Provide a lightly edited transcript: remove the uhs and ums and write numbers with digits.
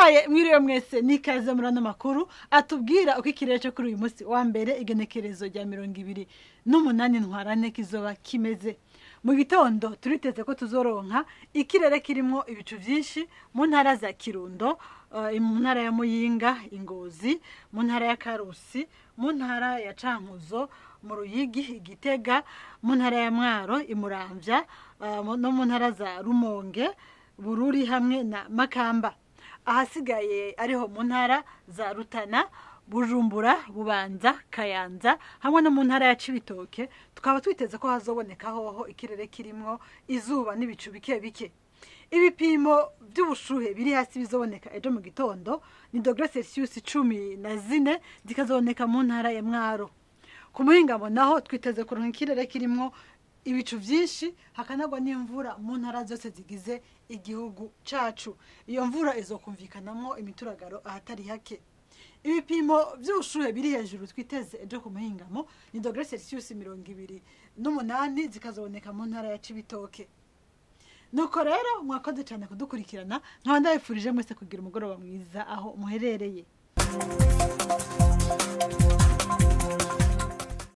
ndabahaye mwiriwe mwese nikaze muri ano makuru atubwira uko ikirere cyo kuri uyu munsi wa mbere igenekerezo rya 28 ntwarane kizoba kimeze. Mu gitondo turiteze ko tuzoronka ikirere kirimo ibicu byinshi mu ntara za Kirundo, mu ntara ya Muyinga, Ingozi, mu ntara ya Karusi, mu ntara ya Cankuzo, mu Ruyigi, Igitega, mu ntara ya Mwaro, Imuramvya, no mu ntara za Rumonge, Bururi hamwe na Makamba. Ahasigaye ariho mu ntara za Rutana, Bujumbura, Bubanza, Kayanza hamwe no mu ntara ya Cibitoke, tukaba twiteze ko hazoboneka hoho ikirere kirimo izuba n'ibicu bike bike. Ibipimo by'ubushuhe biri hasi bizoboneka ejo mu gitondo ni °C 14 zikazoboneka mu ntara ya Mwaro. Ku muhingamo naho twiteze kuronka ikirere kirimo ibicu byinshi hakanagwa n'imvura mu ntara zose zigize igihugu cacu. Iyo mvura izokumvikanamo imituragaro ahatari hake. Ibipimo by'ubushuhe biri hejuru twiteze ejo ku muhingamo ni °C 28 zikazoboneka mu ntara ya Cibitoke. Nuko rero mwakoze cyane kudukurikirana, nkaba ndabifurije mwese kugira umugoroba mwiza aho muherereye.